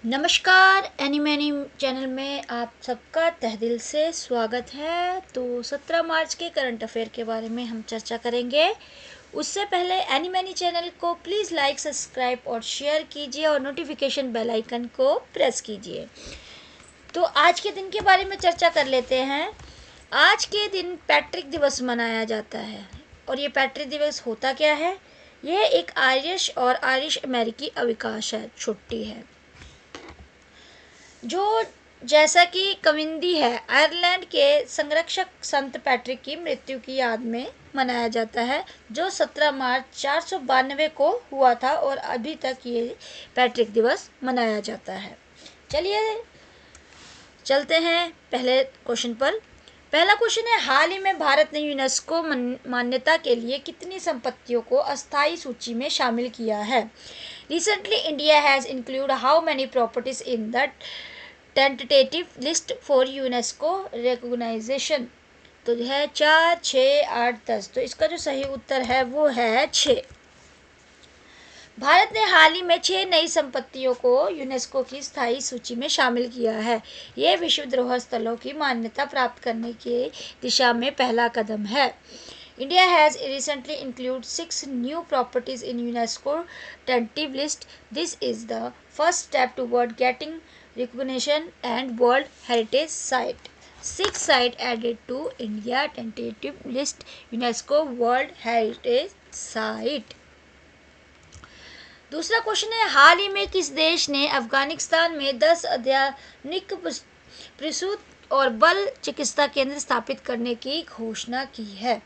नमस्कार एनिमेनी चैनल में आप सबका तहे दिल से स्वागत है। तो 17 मार्च के करंट अफेयर के बारे में हम चर्चा करेंगे। उससे पहले एनिमेनी चैनल को प्लीज़ लाइक, सब्सक्राइब और शेयर कीजिए और नोटिफिकेशन बेल आइकन को प्रेस कीजिए। तो आज के दिन के बारे में चर्चा कर लेते हैं। आज के दिन पैट्रिक दिवस मनाया जाता है। और ये पैट्रिक दिवस होता क्या है? ये एक आयरिश और आयरिश अमेरिकी अवकाश है, छुट्टी है, जो जैसा कि कविंदी है, आयरलैंड के संरक्षक संत पैट्रिक की मृत्यु की याद में मनाया जाता है, जो 17 मार्च 492 को हुआ था और अभी तक ये पैट्रिक दिवस मनाया जाता है। चलिए चलते हैं पहले क्वेश्चन पर। पहला क्वेश्चन है, हाल ही में भारत ने यूनेस्को मान्यता के लिए कितनी संपत्तियों को अस्थायी सूची में शामिल किया है? Recently India has include how many properties in the tentative list for UNESCO recognisation? तो है 4, 6, 8, 10। तो इसका जो सही उत्तर है वो है 6। भारत ने हाल ही में 6 नई संपत्तियों को यूनेस्को की स्थायी सूची में शामिल किया है। ये विश्व धरोहर स्थलों की मान्यता प्राप्त करने की दिशा में पहला कदम है। India has recently included 6 new properties in UNESCO tentative list. This is the first step toward getting recognition and World Heritage Site. 6 sites added to India tentative list UNESCO World Heritage Site. दूसरा question है, हाल ही में किस देश ने अफगानिस्तान में 10 अत्याधुनिक प्रसूति और बाल चिकित्सा केंद्र स्थापित करने की घोषणा की है?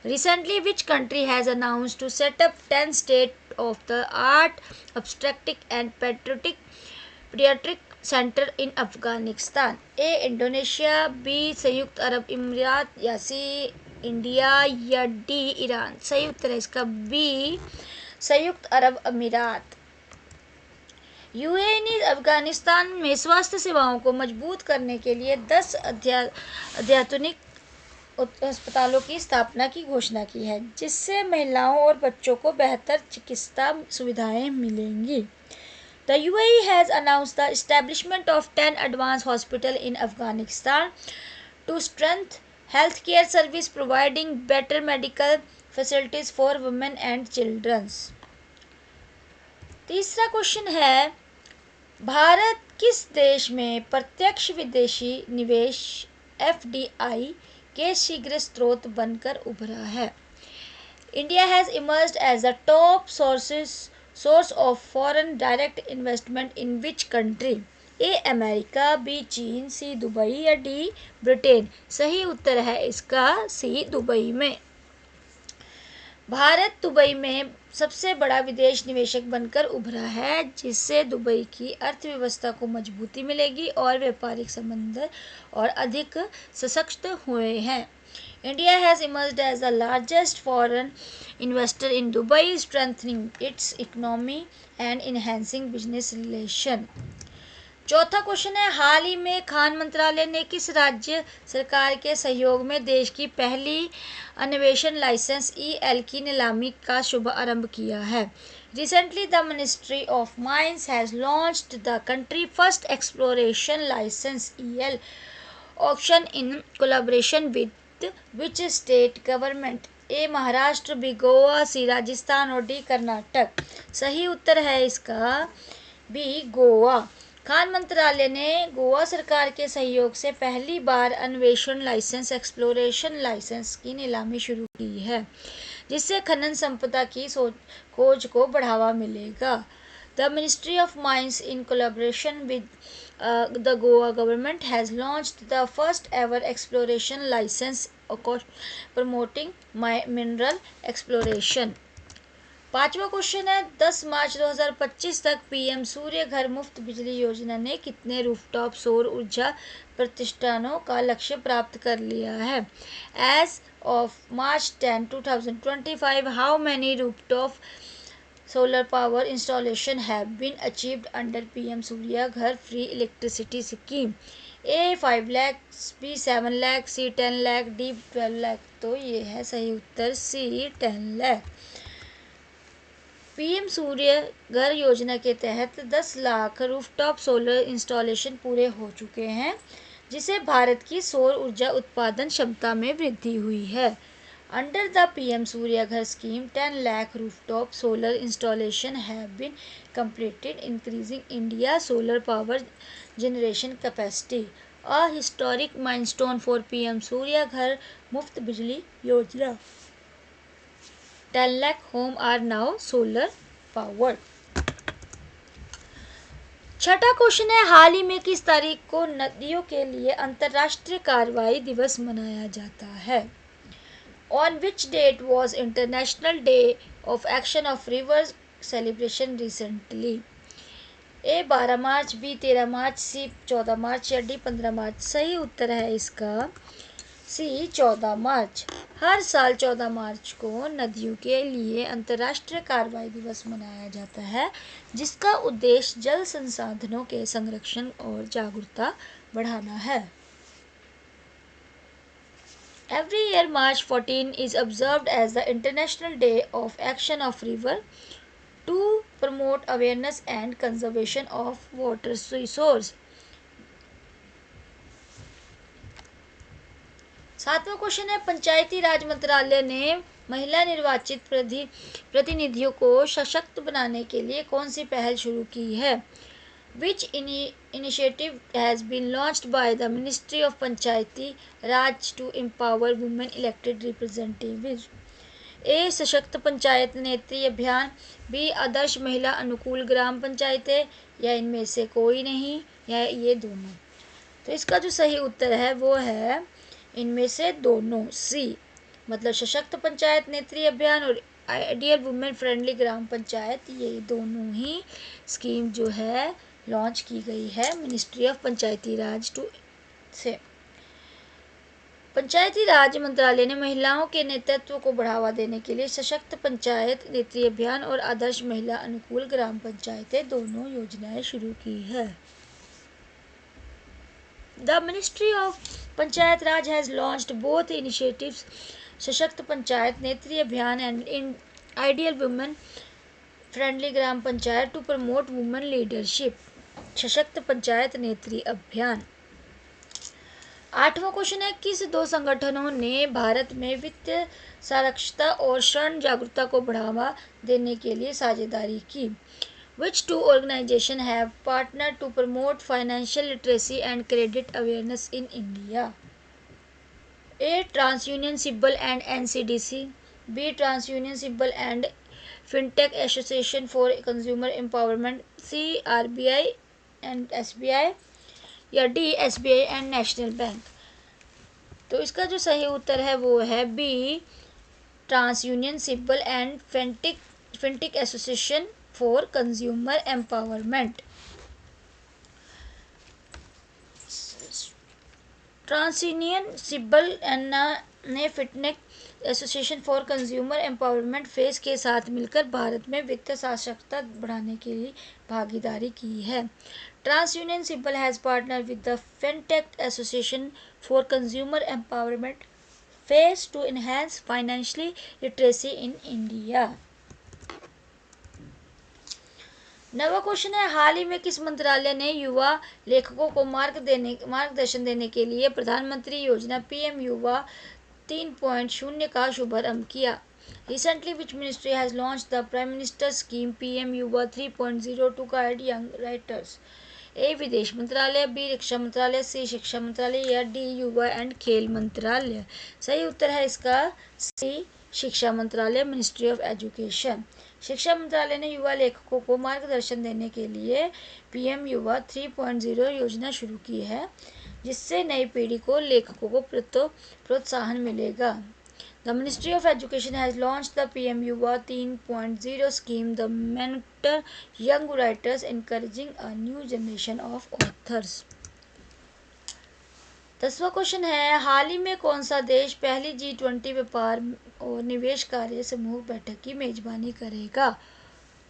Recently, which country has announced to set up 10 state-of-the-art obstetric and pediatric center in Afghanistan? A. Indonesia, B. संयुक्त अरब अमीरात, या C. इंडिया, या D. ईरान? सही उत्तर है इसका B. संयुक्त अरब अमीरात। यूएई ने अफगानिस्तान में स्वास्थ्य सेवाओं को मजबूत करने के लिए 10 अत्याधुनिक अस्पतालों की स्थापना की घोषणा की है, जिससे महिलाओं और बच्चों को बेहतर चिकित्सा सुविधाएं मिलेंगी। The UAE has announced the establishment of 10 advanced hospitals in Afghanistan to strengthen healthcare service, providing better medical facilities for women and children. तीसरा क्वेश्चन है, भारत किस देश में प्रत्यक्ष विदेशी निवेश FDI के शीघ्र स्रोत बनकर उभरा है? India has emerged as a top source of foreign direct investment in which country? A. America, B. चीन, C. दुबई, या D. ब्रिटेन? सही उत्तर है इसका C. दुबई में। भारत दुबई में सबसे बड़ा विदेश निवेशक बनकर उभरा है, जिससे दुबई की अर्थव्यवस्था को मजबूती मिलेगी और व्यापारिक संबंध और अधिक सशक्त हुए हैं। India has emerged as the largest foreign investor in Dubai, strengthening its economy and enhancing business relations. चौथा क्वेश्चन है, हाल ही में खान मंत्रालय ने किस राज्य सरकार के सहयोग में देश की पहली अन्वेषण लाइसेंस EL की नीलामी का शुभारंभ किया है? Recently, the Ministry of Mines has launched the country first exploration license EL auction in collaboration with which state government? A. Maharashtra, B. Goa, C. Rajasthan, और D. कर्नाटक? सही उत्तर है इसका B. गोवा। खान मंत्रालय ने गोवा सरकार के सहयोग से पहली बार अन्वेषण लाइसेंस एक्सप्लोरेशन लाइसेंस की नीलामी शुरू की है, जिससे खनन संपदा की खोज को बढ़ावा मिलेगा। The Ministry of Mines, in collaboration with the Goa government, has launched the first ever exploration license promoting mineral exploration. पांचवा क्वेश्चन है, 10 मार्च 2025 तक PM सूर्य घर मुफ्त बिजली योजना ने कितने रूफटॉप सौर ऊर्जा प्रतिष्ठानों का लक्ष्य प्राप्त कर लिया है? As of March 10, 2025, how many rooftop solar power installation have been achieved under PM Surya Ghar Free Electricity Scheme? A. 5 lakh, B. 7 lakh, C. 10 lakh, D. 12 lakh? तो ये है सही उत्तर C. 10 लाख। पीएम सूर्य घर योजना के तहत 10 लाख रूफटॉप सोलर इंस्टॉलेशन पूरे हो चुके हैं, जिससे भारत की सौर ऊर्जा उत्पादन क्षमता में वृद्धि हुई है। Under the PM Surya Ghar scheme, 10 lakh rooftop solar installation have been completed, increasing India's solar power generation capacity. A historic milestone for PM Surya Ghar Muft Bijli Yojana. 10 lakh homes are now solar powered. छठा question है, हाल ही में किस तारीख को नदियों के लिए अंतर्राष्ट्रीय कार्रवाई दिवस मनाया जाता है? On which date was International Day of Action of Rivers celebration recently? A 12 March, B 13 March, C 14 मार्च या D 15 मार्च? सही उत्तर है इसका C 14 मार्च। हर साल 14 मार्च को नदियों के लिए अंतर्राष्ट्रीय कार्रवाई दिवस मनाया जाता है, जिसका उद्देश्य जल संसाधनों के संरक्षण और जागरूकता बढ़ाना है। Every year, March 14 is observed as the International Day of Action of River to promote awareness and conservation of water resource. सातवां क्वेश्चन है, पंचायती राज मंत्रालय ने महिला निर्वाचित प्रतिनिधियों को सशक्त बनाने के लिए कौन सी पहल शुरू की है? Which initiative has been launched by the Ministry of Panchayati Raj to empower women elected representatives? A. सशक्त पंचायत नेत्री अभियान, B. आदर्श महिला अनुकूल ग्राम पंचायतें, या इनमें से कोई नहीं, या ये दोनों? तो इसका जो सही उत्तर है वो है इनमें से दोनों, C, मतलब सशक्त पंचायत नेत्री अभियान और ideal women friendly gram panchayat, ये दोनों ही स्कीम जो है लॉन्च की गई है मिनिस्ट्री ऑफ पंचायती राज से। पंचायती राज मंत्रालय ने महिलाओं के नेतृत्व को बढ़ावा देने के लिए सशक्त पंचायत नेत्री अभियान और आदर्श महिला अनुकूल ग्राम पंचायतें दोनों योजनाएं शुरू की है। The ministry of Panchayat Raj has launched both initiatives, Sashakt Panchayat Netri Abhiyan and ideal women friendly gram panchayat to promote women leadership, Sashakt Panchayat Netri अभियान। आठवां क्वेश्चन है, किस दो संगठनों ने भारत में वित्तीय साक्षरता और ऋण जागरूकता को बढ़ावा देने के लिए साझेदारी की? Which two organizations have partnered to promote financial literacy and credit awareness in India? A. TransUnion Civil and NCDC, B. TransUnion Civil and Fintech Association for Consumer Empowerment, C. RBI and SBI, या D. SBI and national bank? तो इसका जो सही उत्तर है वो है B. TransUnion Civil and Fintech Association for Consumer Empowerment. TransUnion CIBIL ने फिटनेक association for consumer empowerment FACE के साथ मिलकर भारत में वित्तीय साक्षरता बढ़ाने के लिए भागीदारी की है। TransUnion CIBIL has partner with the fintech association for consumer empowerment FACE to enhance financial literacy in India. नवा क्वेश्चन है, हाल ही में किस मंत्रालय ने युवा लेखकों को मार्गदर्शन देने के लिए प्रधानमंत्री योजना पीएम युवा 3.0 का शुभारंभ किया? Recently, which ministry has launched the Prime Minister scheme PM युवा 3.0 to guide young writers? A. विदेश मंत्रालय, B. रक्षा मंत्रालय, C. शिक्षा मंत्रालय, या D. युवा एंड खेल मंत्रालय? सही उत्तर है इसका C. शिक्षा मंत्रालय, मिनिस्ट्री ऑफ एजुकेशन। शिक्षा मंत्रालय ने युवा लेखकों को मार्गदर्शन देने के लिए पीएम युवा 3.0 योजना शुरू की है, जिससे नई पीढ़ी को लेखकों को प्रोत्साहन मिलेगा। The ministry of education has launched the PM Yuva 3.0 scheme the mentor young writers encouraging a new generation of authors. 10वां क्वेश्चन है, हाल ही में कौन सा देश पहली G20 व्यापार और निवेश कार्य समूह बैठक की मेजबानी करेगा?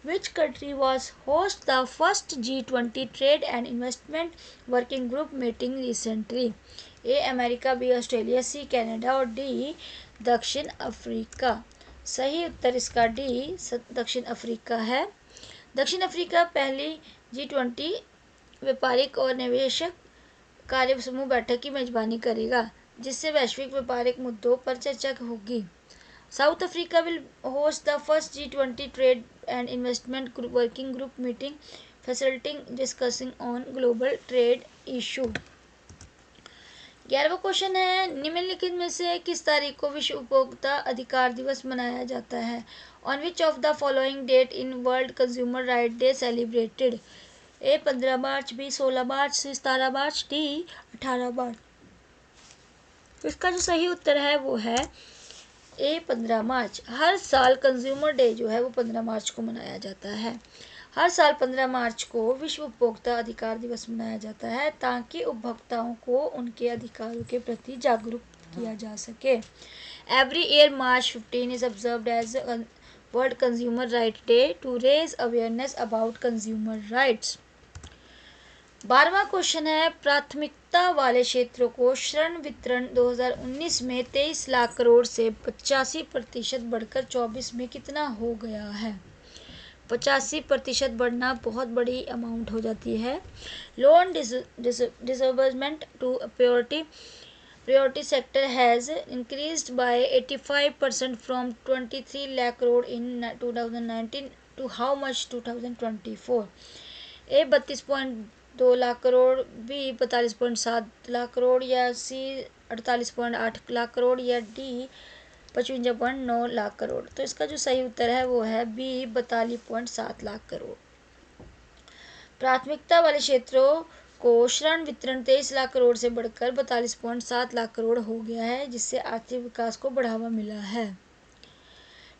Which country was host the first G20 Trade and Investment Working Group meeting recently? A. America, B. Australia, C. Canada और D. दक्षिण अफ्रीका? सही उत्तर इसका डी दक्षिण अफ्रीका है। दक्षिण अफ्रीका पहली G20 व्यापारिक और निवेशक कार्य समूह बैठक की मेजबानी करेगा, जिससे वैश्विक व्यापारिक मुद्दों पर चर्चा होगी। South Africa will host the first G20 trade and investment working group meeting facilitating discussing on global trade issue. 11वां क्वेश्चन है, निम्नलिखित में से किस तारीख को विश्व उपभोक्ता अधिकार दिवस मनाया जाता है? On which of the following date in world consumer right day celebrated? A 15 March, B 16 March, C 17 March, D 18 March. इसका जो सही उत्तर है वो है ए 15 मार्च। हर साल कंज्यूमर डे जो है वो 15 मार्च को मनाया जाता है। हर साल 15 मार्च को विश्व उपभोक्ता अधिकार दिवस मनाया जाता है ताकि उपभोक्ताओं को उनके अधिकारों के प्रति जागरूक किया जा सके। Every year March 15 is observed as world consumer right day to raise awareness about consumer rights. 12वां क्वेश्चन है, प्राथमिकता वाले क्षेत्रों को ऋण वितरण 2019 में 23 लाख करोड़ से 85% बढ़कर 24 में कितना हो गया है? 85% बढ़ना बहुत बड़ी अमाउंट हो जाती है। Loan disbursement to priority sector has increased by 85% from 23 lakh crore in 2019 to how much 2024? A 32.2 lakh crore, B 42.7 lakh crore, या सी 48.8 लाख करोड़, या डी 55.9 लाख करोड़। तो इसका जो सही उत्तर है वो है बी 42.7 लाख करोड़। प्राथमिकता वाले क्षेत्रों को ऋण वितरण 23 लाख करोड़ से बढ़कर 42.7 लाख करोड़ हो गया है, जिससे आर्थिक विकास को बढ़ावा मिला है।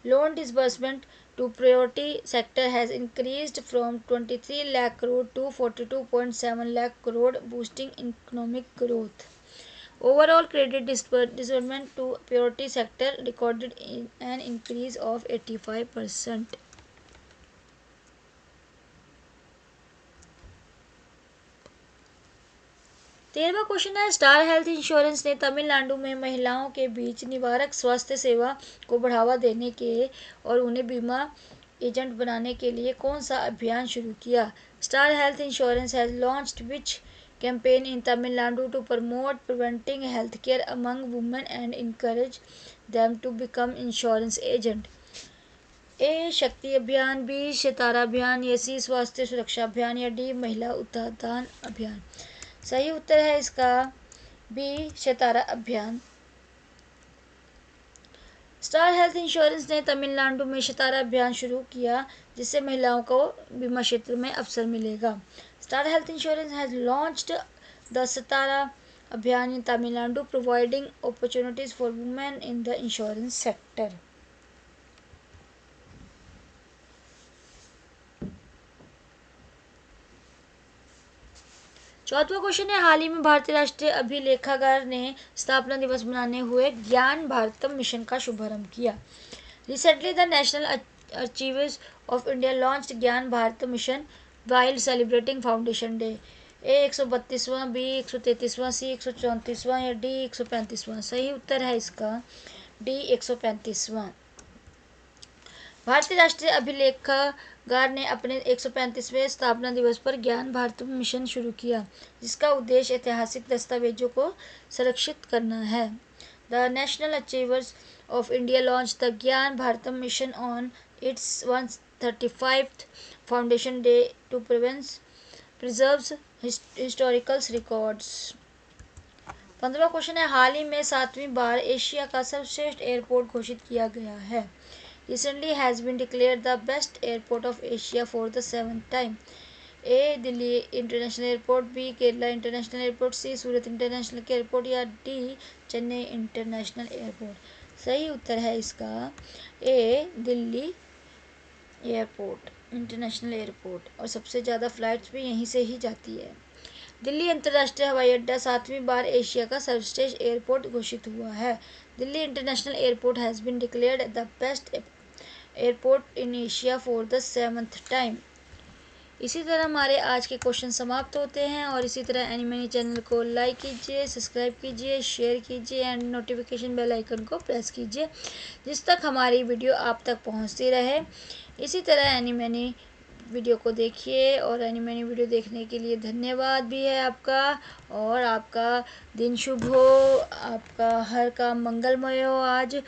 Loan disbursement to priority sector has increased from 23 lakh crore to 42.7 lakh crore, boosting economic growth. Overall credit disbursement to priority sector recorded an increase of 85%. 13वां question है, स्टार हेल्थ इंश्योरेंस ने तमिलनाडु में महिलाओं के बीच निवारक स्वास्थ्य सेवा को बढ़ावा देने के और उन्हें बीमा एजेंट बनाने के लिए कौन सा अभियान शुरू किया? Star Health Insurance has launched which campaign in Tamil Nadu to promote preventing healthcare among women and encourage them to become insurance agent? ए शक्ति अभियान, बी सितारा अभियान, या सी स्वास्थ्य सुरक्षा अभियान, या डी महिला उत्थान अभियान। सही उत्तर है इसका बी सितारा अभियान। स्टार हेल्थ इंश्योरेंस ने तमिलनाडु में सितारा अभियान शुरू किया, जिससे महिलाओं को बीमा क्षेत्र में अवसर मिलेगा। Star Health Insurance has launched the Sitara Abhiyan in Tamil Nadu, providing opportunities for women in the insurance sector. चौथा क्वेश्चन है, हाल ही में भारतीय राष्ट्रीय अभिलेखागार ने स्थापना दिवस मनाने हुए ज्ञान भारतम मिशन का शुभारंभ किया। Recently the national achievers of India launched Gyan Bharat mission while celebrating foundation day. A 132वां, बी 133वां, सी 134वां, या डी 135वां। सही उत्तर है इसका डी 135वां। भारतीय राष्ट्रीय अभिलेखागार ने अपने 135वें स्थापना दिवस पर ज्ञान भारतम मिशन शुरू किया, जिसका उद्देश्य ऐतिहासिक दस्तावेजों को संरक्षित करना है। The national achievers of India launch the Gyan Bharatam mission on its 135th foundation day to preserves historical records. 15वां क्वेश्चन है, हाल ही में 7वीं बार एशिया का सर्वश्रेष्ठ एयरपोर्ट घोषित किया गया है। Recently has been declared the best airport of Asia for the 7th time. A. Delhi international airport, B Kerala international airport, C Surat international airport, या डी चेन्नई इंटरनेशनल एयरपोर्ट। सही उत्तर है इसका A Delhi airport international airport, और सबसे ज़्यादा फ्लाइट्स भी यहीं से ही जाती है। दिल्ली अंतर्राष्ट्रीय हवाई अड्डा 7वीं बार एशिया का सर्वश्रेष्ठ एयरपोर्ट घोषित हुआ है। Delhi international airport has been declared the best airport in Asia for the 7th time. इसी तरह हमारे आज के क्वेश्चन समाप्त होते हैं और इसी तरह एनी मनी चैनल को लाइक कीजिए, सब्सक्राइब कीजिए, शेयर कीजिए एंड नोटिफिकेशन बेल आइकन को प्रेस कीजिए जिस तक हमारी वीडियो आप तक पहुंचती रहे। इसी तरह एनी मनी वीडियो को देखिए और एनी मनी वीडियो देखने के लिए धन्यवाद भी है आपका। और आपका दिन शुभ हो, आपका हर काम मंगलमय हो आज।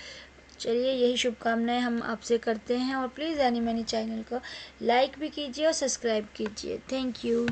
चलिए, यही शुभकामनाएं हम आपसे करते हैं और प्लीज़ एनी मनी चैनल को लाइक भी कीजिए और सब्सक्राइब कीजिए। Thank you.